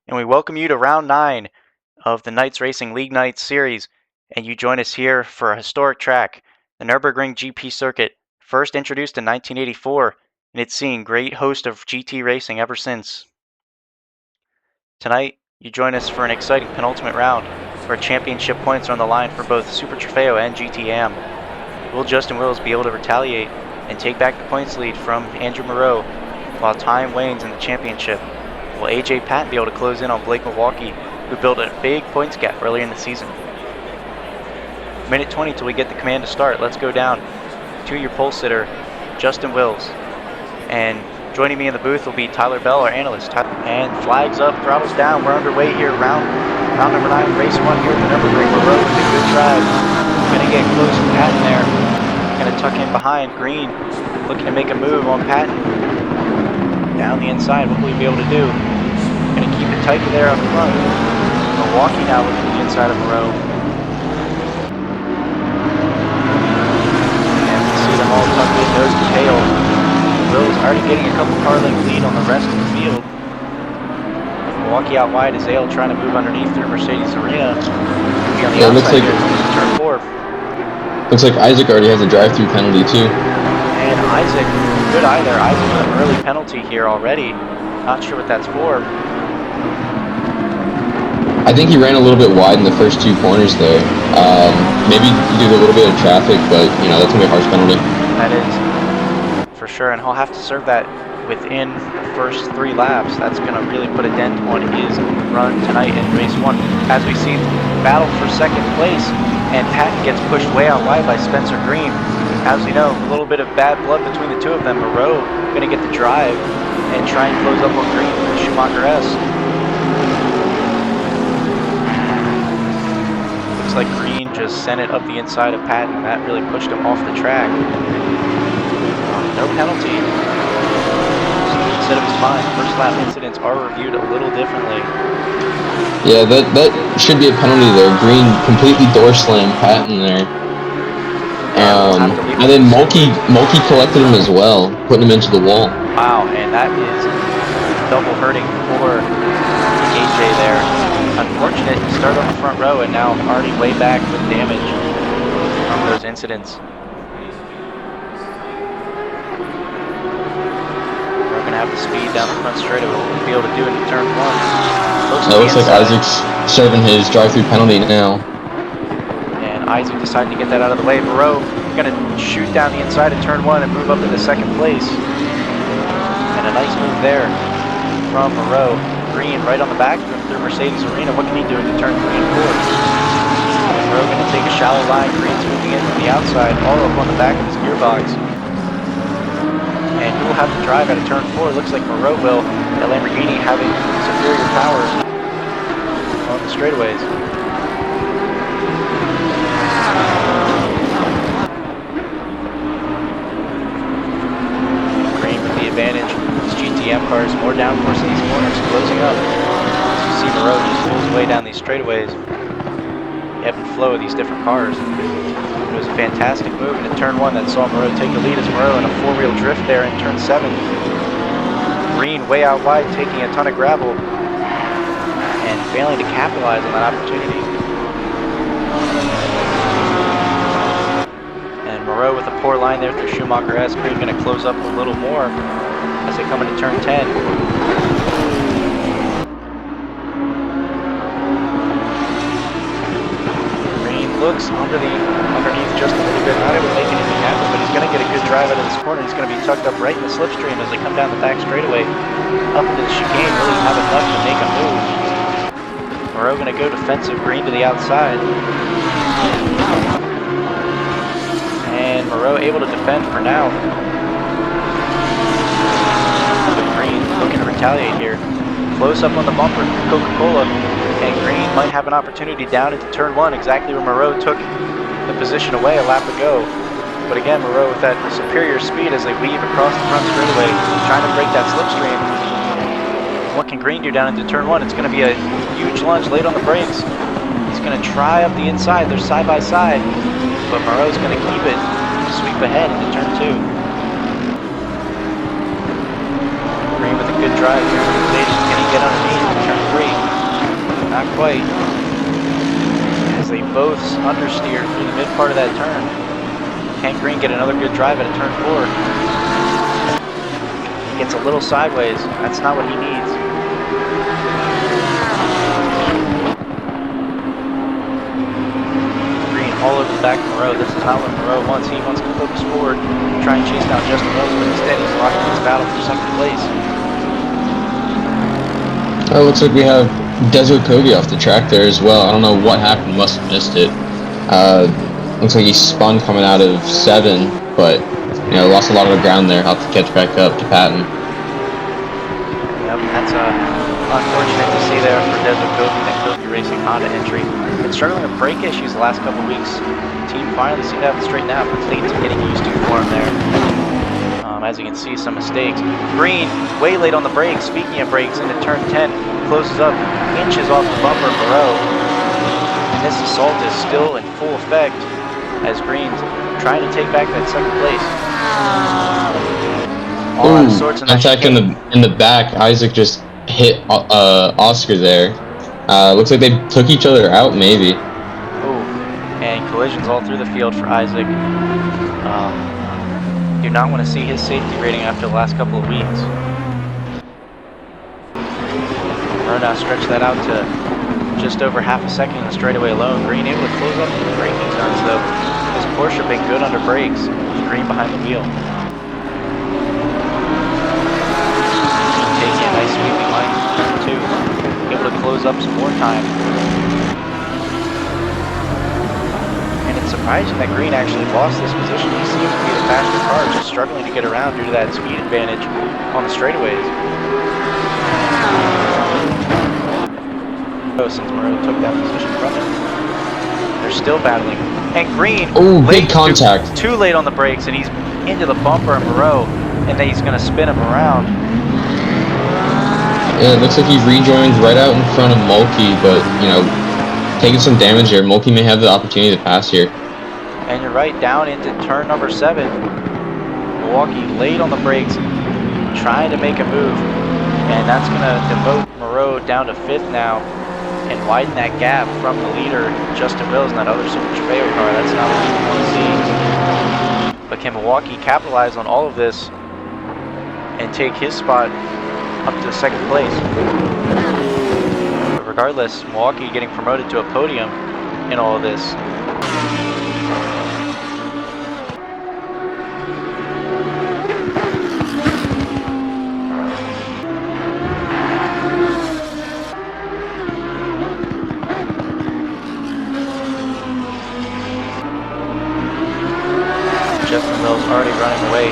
and we welcome you to round 9 of the Knights Racing League Nights series. And you join us here for a historic track, the Nürburgring GP circuit, first introduced in 1984, and it's seen great host of GT racing ever since. Tonight, you join us for an exciting penultimate round, where championship points are on the line for both Super Trofeo and GT-AM. Will Justin Wills be able to retaliate and take back the points lead from Andrew Moreau while time wanes in the championship? Will AJ Patton be able to close in on Blake Milwaukee, who built a big points gap earlier in the season? Minute 20 till we get the command to start. Let's go down to your pole sitter, Justin Wills. And joining me in the booth will be Tyler Bell, our analyst. And flags up, throttles down. We're underway here. Round number 9, race 1 here at the Nürburgring. Moreau with a good drive. Gonna get close to Patton there. Gonna tuck in behind. Green looking to make a move on Patton. Down the inside, what will he be able to do? Gonna keep it tight there up front. Milwaukee now looking at the inside of Moreau. And we see them all tucked in nose to tail. Wills already getting a couple car length lead on the rest of the field. Milwaukee out wide is Ale trying to move underneath through Mercedes Arena. Yeah, it looks like turn 4. Looks like Isaac already has a drive-through penalty too. And Isaac, good eye there. Isaac with an early penalty here already. Not sure what that's for. I think he ran a little bit wide in the first 2 corners there. Maybe due to a little bit of traffic, but that's gonna be a harsh penalty. That is for sure, and he'll have to serve that within the first 3 laps. That's going to really put a dent on his run tonight in race 1. As we see battle for second place, and Patton gets pushed way out wide by Spencer Green. As we know, a little bit of bad blood between the two of them. Moreau going to get the drive and try and close up on Green for the Schumacher S. Looks like Green just sent it up the inside of Patton, and that really pushed him off the track. No penalty. Instead of his fine, first lap incidents are reviewed a little differently. Yeah, that should be a penalty there. Green completely door slammed Patton there. And then Mulkey collected him as well, putting him into the wall. Wow, and that is double hurting for AJ there. Unfortunate to start on the front row and now already way back with damage from those incidents. Have the speed down the front straight of it. We'll be able to do it in turn 1. Looks like Isaac's serving his drive-through penalty now. And Isaac decided to get that out of the way. Moreau going to shoot down the inside of turn 1 and move up into second place. And a nice move there from Moreau. Green right on the back through Mercedes Arena. What can he do into turn 3 and 4? Moreau going to take a shallow line. Green's moving in from the outside, all up on the back of his gearbox. And he will have to drive out of turn 4. Looks like Moreau will. The Lamborghini having superior power on the straightaways. Green with the advantage. These GTM cars more downforce in these corners, closing up. As you see Moreau just pulls his way down these straightaways. The ebb and flow of these different cars. It was a fantastic move into turn 1 that saw Moreau take the lead as Moreau in a 4-wheel drift there in turn 7. Green way out wide, taking a ton of gravel and failing to capitalize on that opportunity. And Moreau with a poor line there through Schumacher S. Green going to close up a little more as they come into turn 10. Looks underneath just a little bit, not able to make anything happen, but he's going to get a good drive out of this corner. He's going to be tucked up right in the slipstream as they come down the back straightaway up into the chicane. Really have enough to make a move. Moreau going to go defensive. Green to the outside, and Moreau able to defend for now. But Green looking to retaliate here. Close up on the bumper, Coca-Cola. And Green might have an opportunity down into turn 1, exactly where Moreau took the position away a lap ago. But again, Moreau with that superior speed as they weave across the front straightaway, trying to break that slipstream. What can Green do down into turn 1? It's going to be a huge lunge late on the brakes. He's going to try up the inside. They're side by side, but Moreau's going to keep it, sweep ahead into turn 2. Green with a good drive here. Can he get underneath in turn 3? not quite. As they both understeer through the mid part of that turn. Can Green get another good drive at a turn 4? Gets a little sideways. That's not what he needs. Green all over the back of Moreau. This is not what Moreau wants. He wants to focus forward, try and chase down Justin Wells, but instead he's locked in his battle for second place. Oh, looks like we have Desert Kobe off the track there as well. I don't know what happened. Must have missed it. Looks like he spun coming out of 7, but lost a lot of ground there. I'll have to catch back up to Patton. Yep, that's unfortunate to see there for Desert Kobe, that Kobe Racing Honda entry. Been struggling with brake issues the last couple of weeks. The team finally seemed to have it straightened out, but things are getting used to for him there. As you can see, some mistakes. Green, way late on the brakes. Speaking of brakes, into turn 10, closes up inches off the bumper of Moreau. And this assault is still in full effect as Green's trying to take back that second place. All out of sorts in that chicane. In the back, Isaac just hit Oscar there. Looks like they took each other out, maybe. And collisions all through the field for Isaac. Do not want to see his safety rating after the last couple of weeks. Moreau now stretched that out to just over half a second in the straightaway alone. Green able to close up in the braking zones though. His Porsche been good under brakes. Green behind the wheel. Taking a nice sweeping line too. Able to close up some more time. And it's surprising that Green actually lost this position. He seems to be the faster car, just struggling to get around due to that speed advantage on the straightaways. Since Moreau took that position from him. They're still battling. And Green, big contact. Too late on the brakes, and he's into the bumper of Moreau, and then he's going to spin him around. Yeah, it looks like he rejoins right out in front of Mulkey, but, taking some damage here. Mulkey may have the opportunity to pass here. And you're right, down into turn number 7. Milwaukee late on the brakes, trying to make a move. And that's going to demote Moreau down to 5th now and widen that gap from the leader, Justin Wills, and that other Super Trofeo car. That's not what we want to see. But can Milwaukee capitalize on all of this and take his spot up to the 2nd place? But regardless, Milwaukee getting promoted to a podium in all of this. Justin Mills already running away,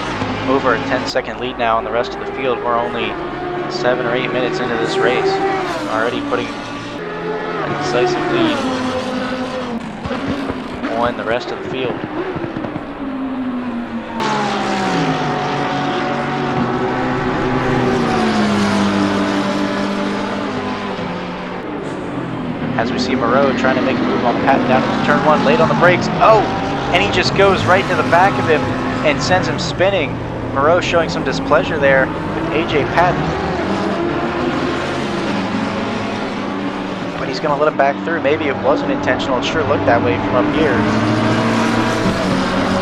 over a 10-second lead now on the rest of the field. We're only 7 or 8 minutes into this race, already putting a decisive lead on the rest of the field. As we see Moreau trying to make a move on Patton down into turn 1, late on the brakes. And he just goes right into the back of him and sends him spinning. Moreau showing some displeasure there with AJ Patton. But he's going to let him back through. Maybe it wasn't intentional. It sure looked that way from up here.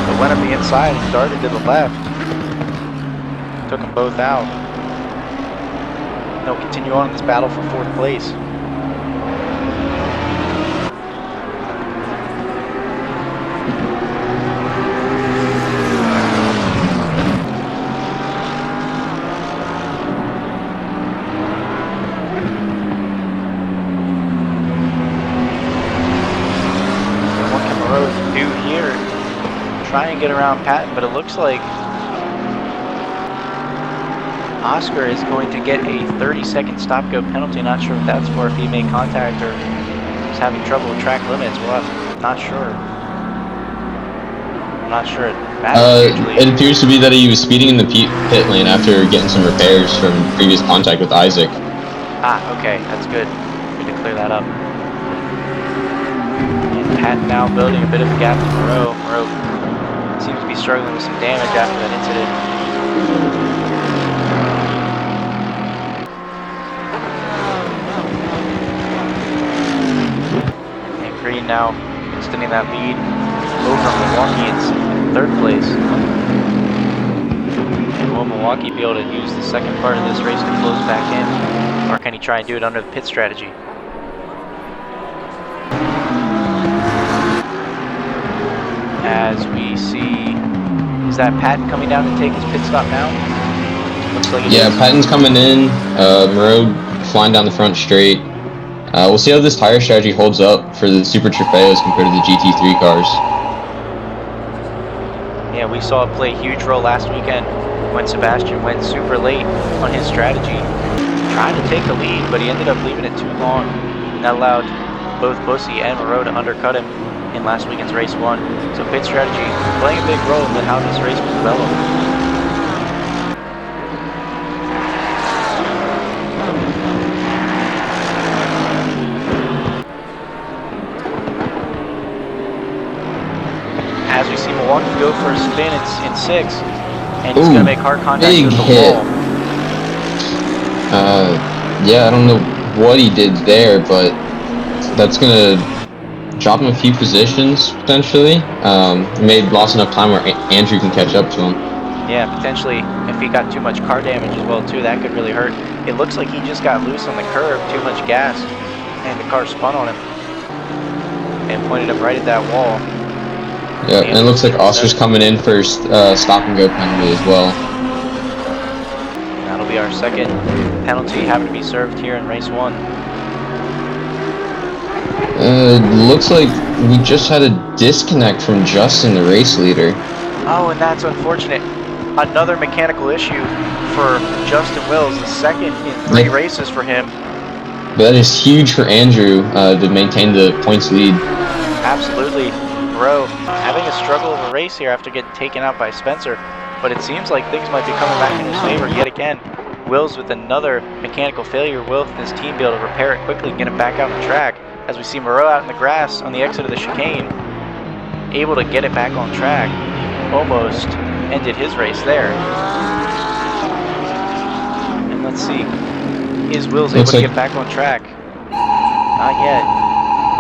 But went up the inside and darted to the left. Took them both out. They'll continue on in this battle for 4th place. Try and get around Patton, but it looks like Oscar is going to get a 30-second stop-go penalty. Not sure what that's for, if he made contact or is having trouble with track limits. Well, I'm not sure. I'm not sure it matters hugely. It appears to be that he was speeding in the pit lane after getting some repairs from previous contact with Isaac. Okay, that's good. Good to clear that up. And Patton now building a bit of a gap to Moreau. Moreau seems to be struggling with some damage after that incident. now extending that lead over Milwaukee in third place. And will Milwaukee be able to use the second part of this race to close back in, or can he try and do it under the pit strategy? As we see, is that Patton coming down to take his pit stop now? Looks like it is. Patton's coming in. Moreau flying down the front straight. We'll see how this tire strategy holds up for the Super Trofeos compared to the GT3 cars. Yeah, we saw it play a huge role last weekend when Sebastian went super late on his strategy, trying to take the lead, but he ended up leaving it too long. And that allowed both Bussy and Moreau to undercut him in last weekend's race 1. So pit strategy playing a big role in how this race was developed. As we see Milwaukee go for a spin in 6, and he's going to make hard contact with the wall. Yeah, I don't know what he did there, but that's going to drop him a few positions, potentially. Lost enough time where Andrew can catch up to him. Yeah, potentially, if he got too much car damage as well, too, that could really hurt. It looks like he just got loose on the curb, too much gas, and the car spun on him and pointed him right at that wall. Yeah, and it looks like Oscar's coming in for stop and go penalty as well. That'll be our second penalty having to be served here in race 1. Looks like we just had a disconnect from Justin, the race leader. Oh, and that's unfortunate. Another mechanical issue for Justin Wills, the second in 3 races for him. But that is huge for Andrew to maintain the points lead. Absolutely. Moreau having a struggle of a race here after getting taken out by Spencer, but it seems like things might be coming back in his favor yet again. Wills with another mechanical failure. Will and his team be able to repair it quickly and get him back out on the track. As we see Moreau out in the grass on the exit of the chicane, able to get it back on track. Almost ended his race there. And let's see, is Wills able to get back on track? Not yet.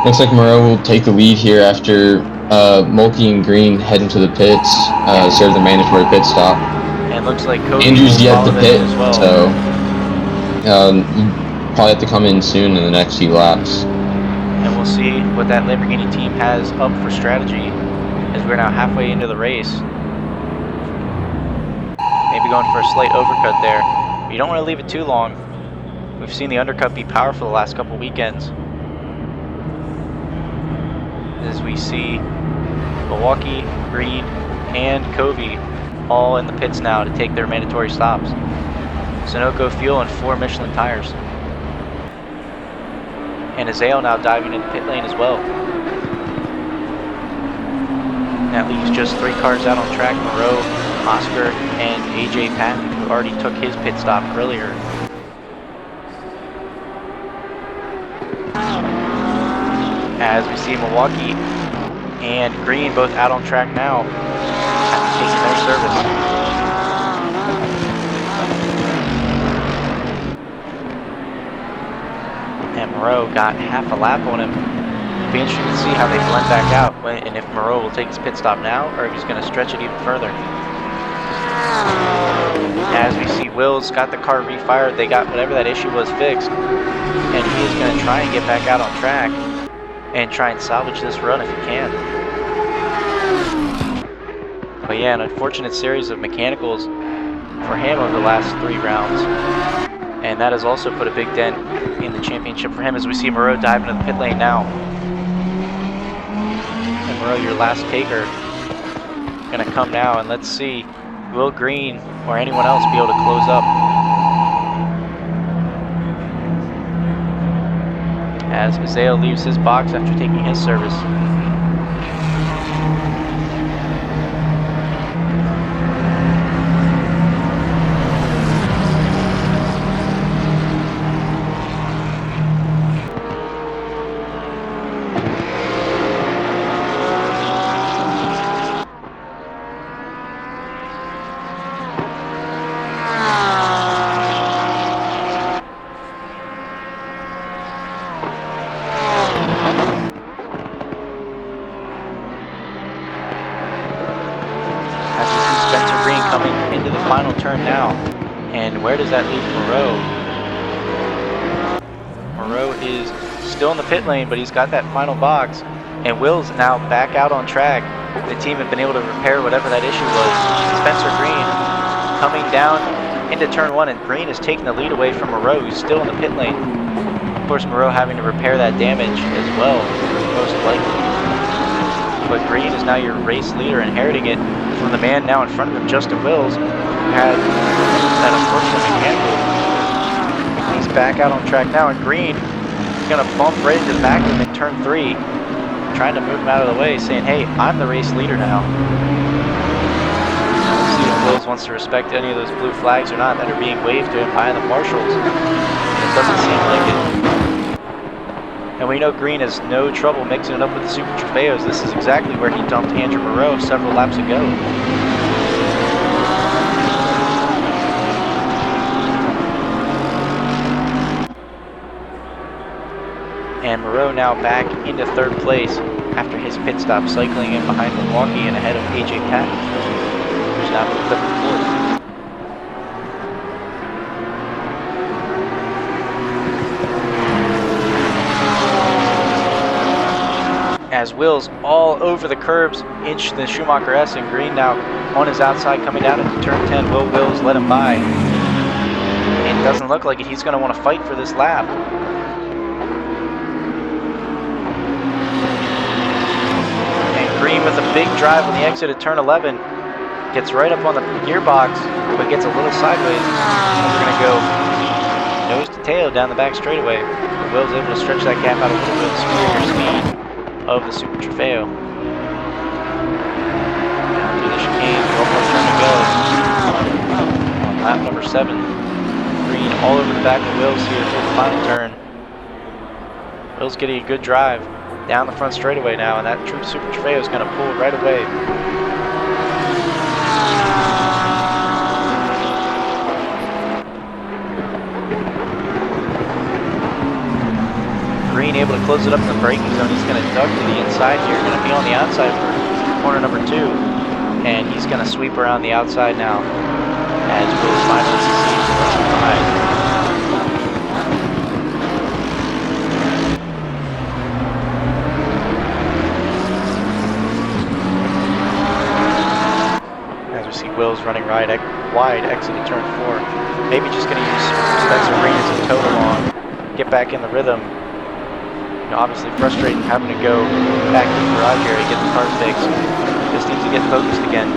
Looks like Moreau will take the lead here after Mulkey and Green head into the pits, serve the mandatory pit stop. And looks like Kobe Andrew's yet to pit, as well. So probably have to come in soon in the next few laps. And we'll see what that Lamborghini team has up for strategy as we're now halfway into the race. Maybe going for a slight overcut there. But you don't want to leave it too long. We've seen the undercut be powerful the last couple weekends. As we see Milwaukee, Green, and Covey all in the pits now to take their mandatory stops. Sunoco fuel and 4 Michelin tires. And Azale now diving into pit lane as well. That leaves just 3 cars out on track: Moreau, Oscar, and AJ Patton, who already took his pit stop earlier. As we see Milwaukee and Green both out on track now, after taking their service. And Moreau got half a lap on him. It'll be interesting to see how they blend back out, and if Moreau will take his pit stop now, or if he's going to stretch it even further. As we see Wills got the car refired, they got whatever that issue was fixed, and he is going to try and get back out on track and try and salvage this run if he can. But yeah, an unfortunate series of mechanicals for him over the last 3 rounds. And that has also put a big dent in the championship for him, as we see Moreau dive into the pit lane now. And Moreau, your last taker, gonna come now, and let's see, will Green or anyone else be able to close up? As Azale leaves his box after taking his service. does that leave Moreau? Moreau is still in the pit lane, but he's got that final box. And Will's now back out on track. The team had been able to repair whatever that issue was. Spencer Green coming down into turn 1, and Green is taking the lead away from Moreau, who's still in the pit lane. Of course, Moreau having to repair that damage as well, most likely. But Green is now your race leader, inheriting it from the man now in front of him, Justin Wills, who had that unfortunate mechanical. He's back out on track now, and Green is going to bump right into the back of him in turn 3, trying to move him out of the way, saying, hey, I'm the race leader now. Let's see if Wills wants to respect any of those blue flags or not that are being waved to him by the marshals. It doesn't seem like it. And we know Green has no trouble mixing it up with the Super Trofeos. This is exactly where he dumped Andrew Moreau several laps ago. And Moreau now back into 3rd place after his pit stop, cycling in behind Milwaukee and ahead of AJ Patton, who's now moved up to 4th. As Wills all over the curbs inch the Schumacher S, and Green now on his outside coming down into turn 10. Will Wills let him by? It doesn't look like it. He's going to want to fight for this lap. And Green with a big drive on the exit at turn 11. Gets right up on the gearbox, but gets a little sideways. And we're going to go nose to tail down the back straightaway. Will's able to stretch that gap out a little bit with superior speed of the Super Trofeo. Down through the chicane, one more turn to go. On lap number 7. Green all over the back of Wills here for the final turn. Wills getting a good drive down the front straightaway now, and that true Super Trofeo is going to pull right away. Green able to close it up in the braking zone. He's going to duck to the inside here. Going to be on the outside for corner number 2. And he's going to sweep around the outside now as Wills finally succeeds in running behind. As we see Wills running wide exit at turn 4. Maybe just going to use Spencer Green as a total on. Get back in the rhythm. Obviously frustrating having to go back to the garage area to get the car fixed. Just needs to get focused again.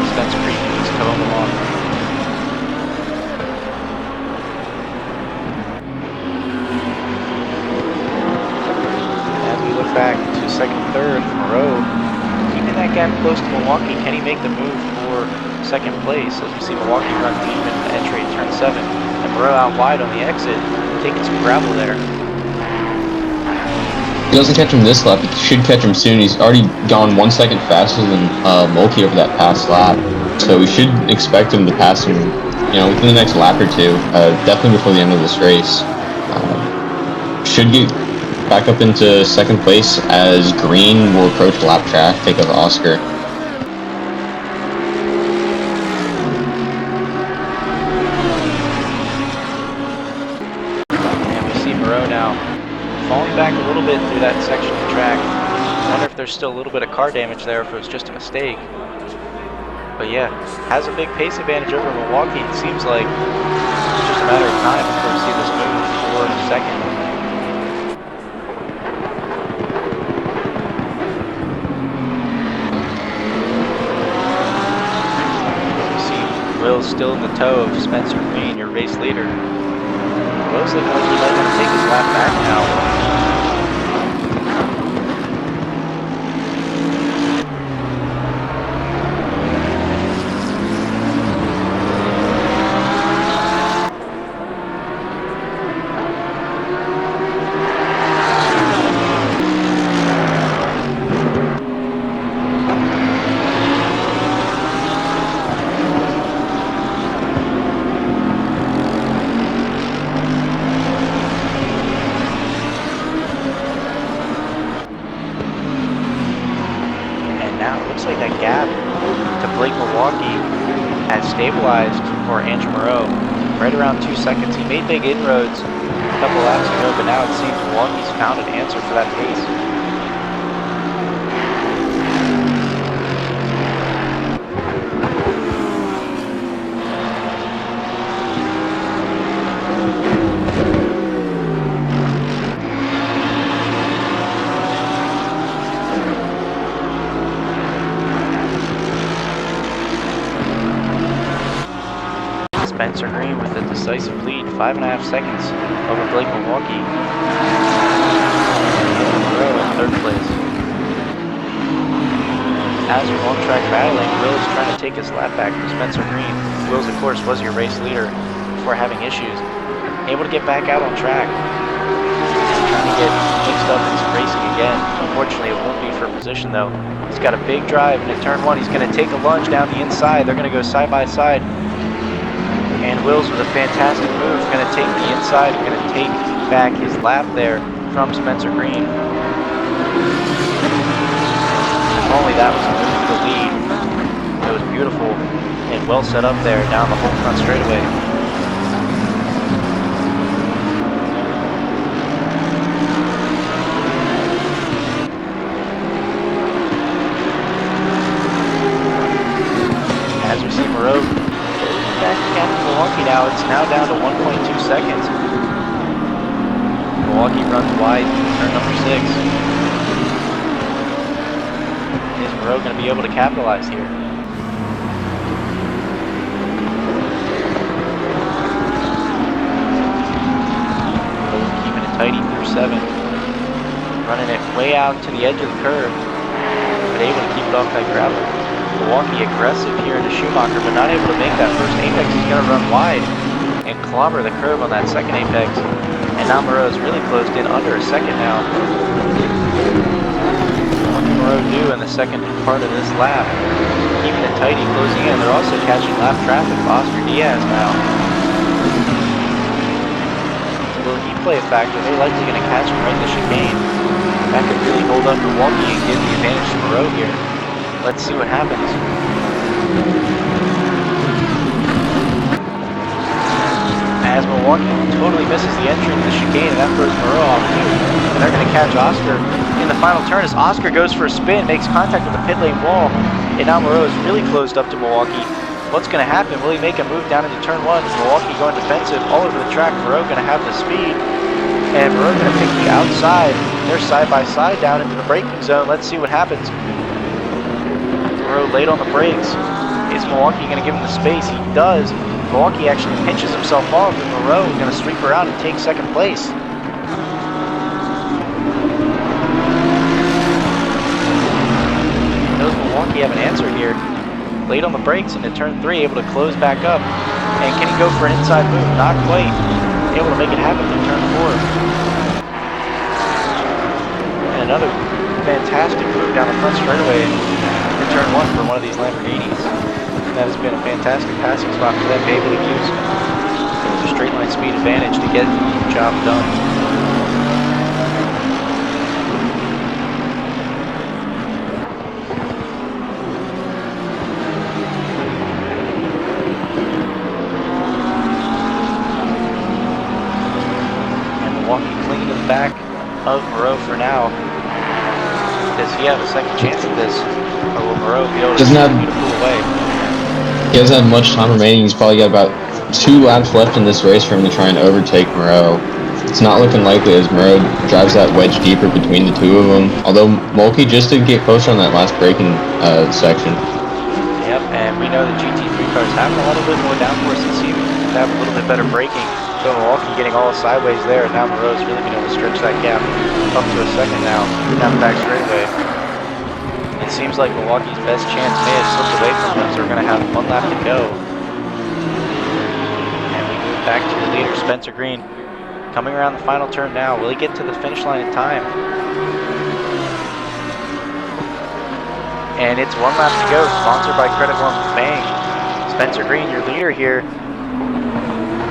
Spencer Green can just tow him along. As we look back to 2nd, 3rd, Moreau keeping that gap close to Milwaukee. Can he make the move for 2nd place? As we see Milwaukee run deep into the entry at turn 7. And Moreau out wide on the exit, taking some gravel there. If he doesn't catch him this lap, he should catch him soon. He's already gone 1 second faster than Mulkey over that past lap. So we should expect him to pass him, within the next lap or 2. Definitely before the end of this race. Should get back up into 2nd place as Green will approach the lap track, take over Oscar. Falling back a little bit through that section of the track. I wonder if there's still a little bit of car damage there, if it was just a mistake. But yeah, has a big pace advantage over Milwaukee. It seems like it's just a matter of time before we see this move for 2nd. You see Will's still in the tow of Spencer Green, your race leader. Will's looking like he might want to take his lap back now. stabilized for Andrew Moreau. Right around 2 seconds. He made big inroads a couple laps ago, but now it seems Milwaukee's found an answer for that pace. Spencer Green with a decisive lead, 5.5 seconds over Blake Milwaukee. Moreau in third place. As we're on track battling, Will is trying to take his lap back from Spencer Green. Wills, of course, was your race leader before having issues. Able to get back out on track. Trying to get mixed up in some racing again. Unfortunately, it won't be for position though. He's got a big drive, and at turn 1, he's going to take a lunge down the inside. They're going to go side by side. And Wills with a fantastic move, going to take the inside, going to take back his lap there from Spencer Green. If only that was a move for the lead. It was beautiful and well set up there down the whole front straightaway. As we see Moreau back again to Milwaukee now, it's now down to 1.2 seconds. Milwaukee runs wide, turn number 6. Is Moreau going to be able to capitalize here? Keeping it tidy through 7. Running it way out to the edge of the curve, but able to keep it off that gravel. Milwaukee aggressive here into Schumacher, but not able to make that first apex. He's going to run wide and clobber the curb on that second apex. And now Moreau's really closed in under a second now. What can Moreau do in the second part of this lap? Keeping it tidy, closing in. They're also catching lap traffic. Oscar Diaz now. Will he play a factor? They're likely going to catch him right in the chicane. That could really hold up Milwaukee and give the advantage to Moreau here. Let's see what happens. As Milwaukee totally misses the entry into the chicane, and that throws Moreau off too. And they're going to catch Oscar in the final turn as Oscar goes for a spin, makes contact with the pit lane wall. And now Moreau is really closed up to Milwaukee. What's going to happen? Will he make a move down into turn 1? Milwaukee going defensive all over the track. Moreau going to have the speed. And Moreau going to pick the outside. They're side by side down into the braking zone. Let's see what happens. Moreau late on the brakes. Is Milwaukee going to give him the space? He does. Milwaukee actually pinches himself off, and Moreau is going to sweep around and take second place. Knows Milwaukee have an answer here. Late on the brakes into turn 3, able to close back up. And can he go for an inside move? Not quite. Able to make it happen through turn 4. And another fantastic move down the front straightaway in turn 1 for one of these Lamborghinis. That has been a fantastic passing spot for them to be able to use the straight line speed advantage to get the job done. And Milwaukee clinging to the back of Moreau for now. Does he have a second chance at this? Or will Moreau be able to pull away? He doesn't have much time remaining. He's probably got about 2 laps left in this race for him to try and overtake Moreau. It's not looking likely as Moreau drives that wedge deeper between the two of them. Although Mulkey just did get closer on that last braking section. Yep, and we know the GT3 cars have a little bit more downforce and seem to have a little bit better braking. So Milwaukee getting all sideways there, and now Moreau's really been able to stretch that gap up to a second now, down the back straightaway. It seems like Milwaukee's best chance may have slipped away from them, so we're going to have 1 lap to go. And we move back to the leader, Spencer Green. Coming around the final turn now. Will he get to the finish line in time? And it's 1 lap to go, sponsored by Credit One Bank. Spencer Green, your leader here,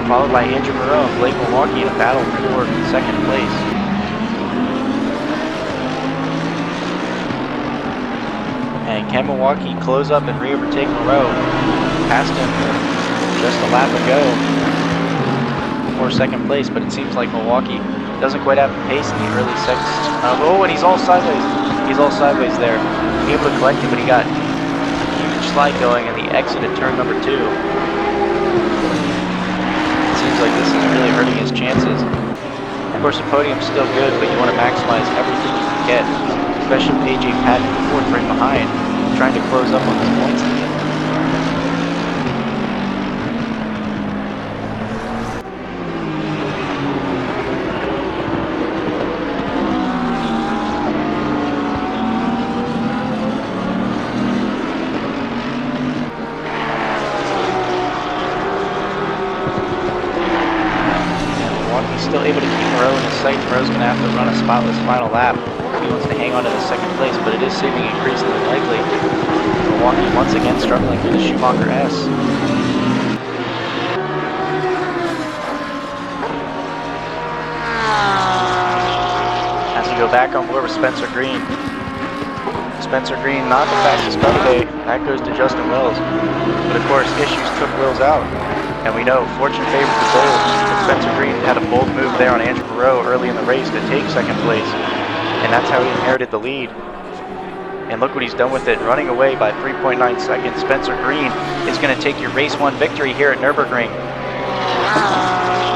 followed by Andrew Moreau and Blake Milwaukee in a battle for second place. And can Milwaukee close up and re-overtake Moreau? Passed him just a lap ago for second place, but it seems like Milwaukee doesn't quite have the pace in the early sections. Oh, and he's all sideways. He's all sideways there. Able to collect it, but he got a huge slide going in the exit at turn number 2. It seems like this is really hurting his chances. Of course, the podium's still good, but you want to maximize everything you can get, especially with AJ Patton in fourth right behind, trying to close up on this points lead. Still able to keep Moreau in his sight. Moreau's going to have to run a spotless final lap if he wants to hang on to the second place, but it is seeming increasingly likely. Milwaukee once again struggling for the Schumacher S. As we go back on board with Spencer Green. Spencer Green, not the fastest car today. That goes to Justin Wills. But of course, issues took Wills out. And we know fortune favors the bold. Spencer Green had a bold move there on Andrew Moreau early in the race to take second place. And that's how he inherited the lead. And look what he's done with it, running away by 3.9 seconds. Spencer Green is going to take your race 1 victory here at Nürburgring.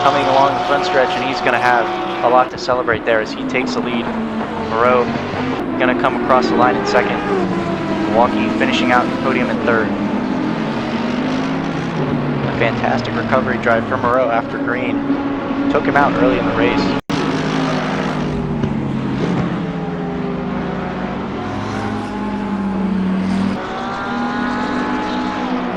Coming along the front stretch, and he's going to have a lot to celebrate there as he takes the lead. Moreau going to come across the line in second. Milwaukee finishing out the podium in third. Fantastic recovery drive from Moreau after Green took him out early in the race.